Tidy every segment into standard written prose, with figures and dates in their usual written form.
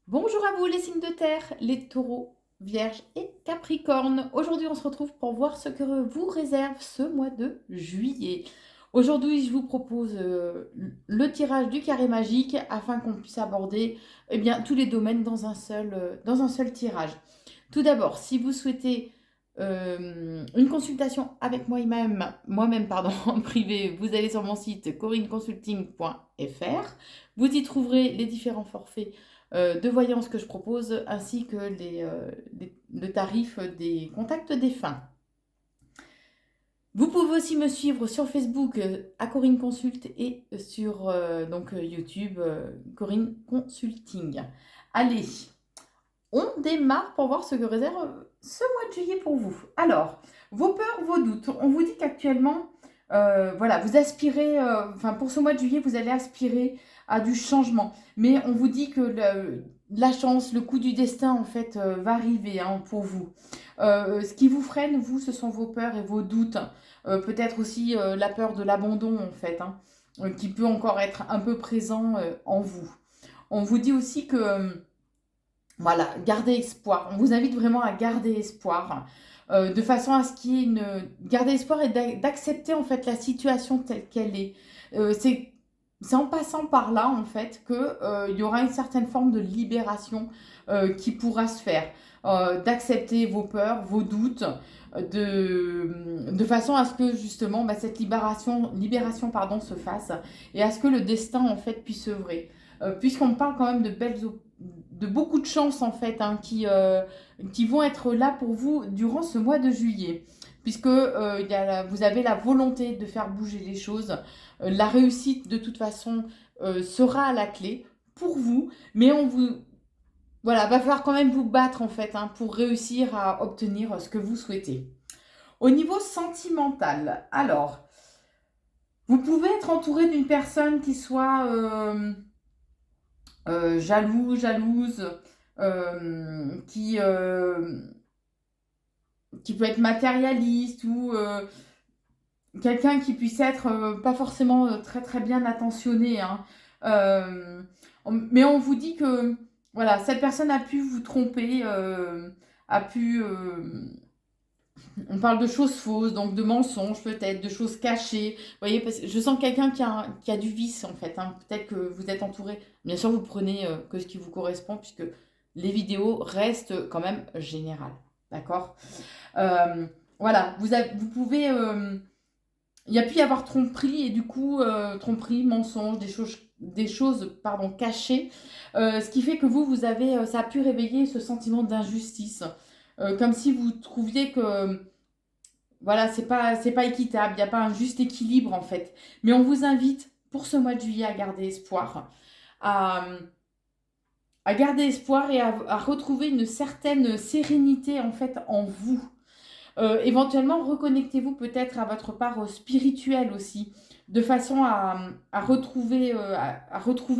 Bonjour à vous les signes de terre, les taureaux, vierges et capricornes. Aujourd'hui on se retrouve pour voir ce que vous réserve ce mois de juillet. Aujourd'hui je vous propose le tirage du carré magique afin qu'on puisse aborder tous les domaines dans un seul tirage. Tout d'abord, si vous souhaitez une consultation avec moi-même en privé, vous allez sur mon site corinneconsulting.fr. Vous y trouverez les différents forfaits de voyance que je propose ainsi que le tarif des contacts défunts. Vous pouvez aussi me suivre sur Facebook à Corinne Consult et sur YouTube Corinne Consulting. Allez, on démarre pour voir ce que réserve ce mois de juillet pour vous. Alors, vos peurs, vos doutes. On vous dit qu'actuellement, voilà, vous aspirez, pour ce mois de juillet, vous allez aspirer à du changement. Mais on vous dit que la chance, le coup du destin, en fait, va arriver pour vous. Ce qui vous freine, vous, ce sont vos peurs et vos doutes. Peut-être aussi la peur de l'abandon, en fait, qui peut encore être un peu présent en vous. On vous dit aussi que voilà, gardez espoir. On vous invite vraiment à garder espoir, de façon à ce qu'il y ait une... Garder espoir et d'accepter en fait la situation telle qu'elle est. C'est en passant par là en fait que il y aura une certaine forme de libération qui pourra se faire. D'accepter vos peurs, vos doutes, de façon à ce que justement cette libération pardon, se fasse et à ce que le destin en fait puisse œuvrer. Puisqu'on parle quand même de beaucoup de chances en fait qui vont être là pour vous durant ce mois de juillet. Puisque vous avez la volonté de faire bouger les choses. La réussite de toute façon sera à la clé pour vous. Mais voilà, va falloir quand même vous battre en fait pour réussir à obtenir ce que vous souhaitez. Au niveau sentimental, alors, vous pouvez être entouré d'une personne qui soit jalouse, qui peut être matérialiste ou quelqu'un qui puisse être pas forcément très très bien attentionné. Mais on vous dit que voilà, cette personne a pu vous tromper, a pu... on parle de choses fausses, donc de mensonges peut-être, de choses cachées. Vous voyez, parce que je sens quelqu'un qui a du vice en fait. Peut-être que vous êtes entouré. Bien sûr, vous prenez que ce qui vous correspond puisque les vidéos restent quand même générales. D'accord. Euh, voilà, vous pouvez... il y a pu y avoir tromperie et du coup, tromperie, mensonge, des choses pardon, cachées. Ce qui fait que vous avez... ça a pu réveiller ce sentiment d'injustice. Comme si vous trouviez que voilà, c'est pas équitable, il n'y a pas un juste équilibre en fait. Mais on vous invite pour ce mois de juillet à garder espoir, à, à garder espoir et à retrouver une certaine sérénité en fait en vous. Éventuellement, reconnectez-vous peut-être à votre part spirituelle aussi, de façon à retrouver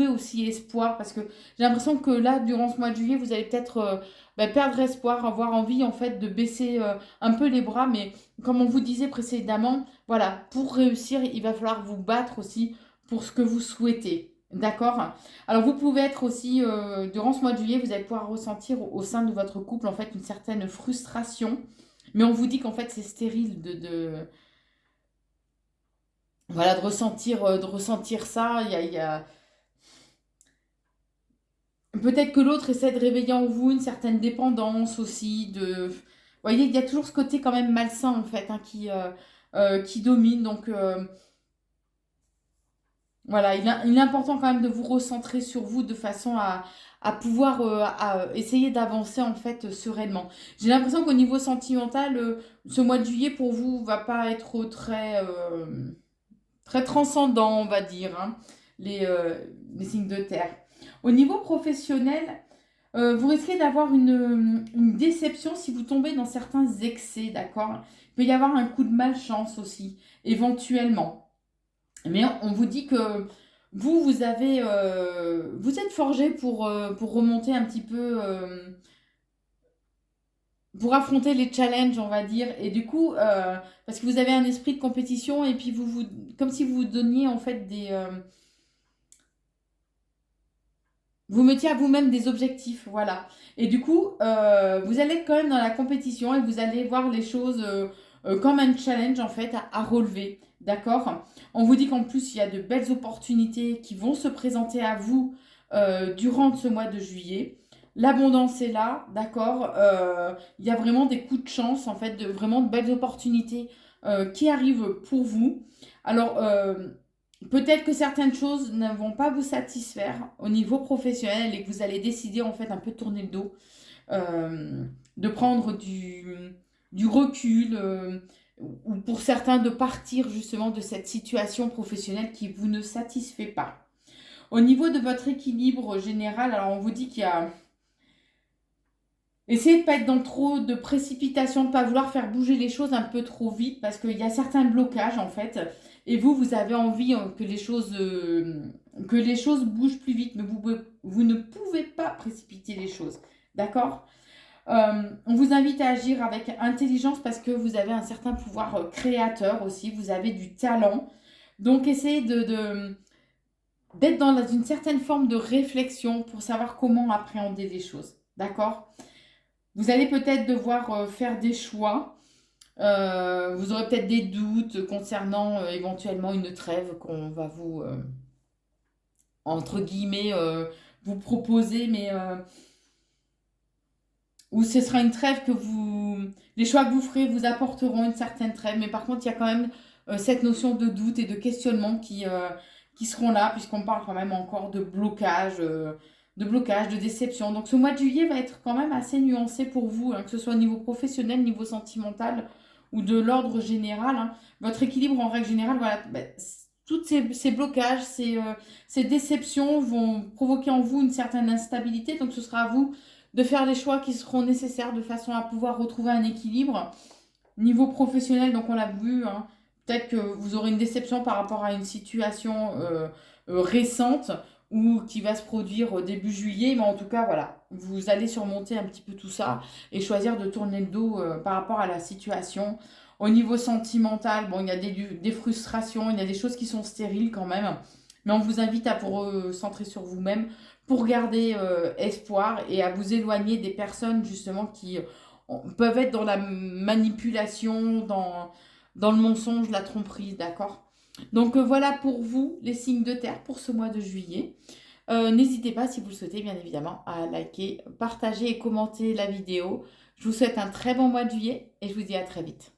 aussi espoir, parce que j'ai l'impression que là, durant ce mois de juillet, vous allez peut-être perdre espoir, avoir envie en fait de baisser un peu les bras, mais comme on vous disait précédemment, voilà, pour réussir, il va falloir vous battre aussi pour ce que vous souhaitez. D'accord. Alors vous pouvez être aussi, durant ce mois de juillet, vous allez pouvoir ressentir au sein de votre couple en fait une certaine frustration, mais on vous dit qu'en fait, c'est stérile voilà, de ressentir ça. Il y a... Peut-être que l'autre essaie de réveiller en vous une certaine dépendance aussi. Vous voyez, il y a toujours ce côté quand même malsain, en fait, qui domine. Donc, voilà, il est important quand même de vous recentrer sur vous de façon à pouvoir essayer d'avancer, en fait, sereinement. J'ai l'impression qu'au niveau sentimental, ce mois de juillet, pour vous, va pas être très transcendant, on va dire, les, euh, les signes de terre. Au niveau professionnel, vous risquez d'avoir une déception si vous tombez dans certains excès, d'accord? Il peut y avoir un coup de malchance aussi, éventuellement. Mais on vous dit que vous êtes forgé pour remonter un petit peu, pour affronter les challenges, on va dire. Et du coup, parce que vous avez un esprit de compétition et puis comme si vous vous donniez en fait vous mettiez à vous-même des objectifs, voilà. Et du coup, vous allez être quand même dans la compétition et vous allez voir les choses comme un challenge en fait à relever, d'accord? On vous dit qu'en plus, il y a de belles opportunités qui vont se présenter à vous durant ce mois de juillet. L'abondance est là, d'accord? Il y a vraiment des coups de chance, en fait, vraiment de belles opportunités qui arrivent pour vous. Alors, peut-être que certaines choses ne vont pas vous satisfaire au niveau professionnel et que vous allez décider en fait un peu de tourner le dos, euh, de prendre du recul, ou pour certains de partir justement de cette situation professionnelle qui vous ne satisfait pas. Au niveau de votre équilibre général, alors on vous dit qu'il y a... Essayez de ne pas être dans trop de précipitation, de ne pas vouloir faire bouger les choses un peu trop vite parce qu'il y a certains blocages en fait. Et vous, vous avez envie que les choses bougent plus vite, mais vous ne pouvez pas précipiter les choses. D'accord? On vous invite à agir avec intelligence parce que vous avez un certain pouvoir créateur aussi, vous avez du talent. Donc essayez d'être dans une certaine forme de réflexion pour savoir comment appréhender les choses. D'accord? Vous allez peut-être devoir faire des choix. Vous aurez peut-être des doutes concernant éventuellement une trêve qu'on va vous, entre guillemets, vous proposer, mais où ce sera une trêve que vous... Les choix que vous ferez vous apporteront une certaine trêve, mais par contre, il y a quand même cette notion de doute et de questionnement qui seront là, puisqu'on parle quand même encore de blocage, de déception. Donc ce mois de juillet va être quand même assez nuancé pour vous, hein, que ce soit au niveau professionnel, niveau sentimental ou de l'ordre général, hein. Votre équilibre en règle générale, voilà, tous ces blocages, ces déceptions vont provoquer en vous une certaine instabilité. Donc ce sera à vous de faire les choix qui seront nécessaires de façon à pouvoir retrouver un équilibre. Niveau professionnel, donc on l'a vu, hein, peut-être que vous aurez une déception par rapport à une situation récente ou qui va se produire au début juillet, mais en tout cas, voilà, vous allez surmonter un petit peu tout ça et choisir de tourner le dos par rapport à la situation. Au niveau sentimental, bon, il y a des frustrations, il y a des choses qui sont stériles quand même, mais on vous invite à vous centrer sur vous-même pour garder espoir et à vous éloigner des personnes justement qui peuvent être dans la manipulation, dans le mensonge, la tromperie, d'accord? Donc voilà pour vous les signes de terre pour ce mois de juillet. N'hésitez pas si vous le souhaitez bien évidemment à liker, partager et commenter la vidéo. Je vous souhaite un très bon mois de juillet et je vous dis à très vite.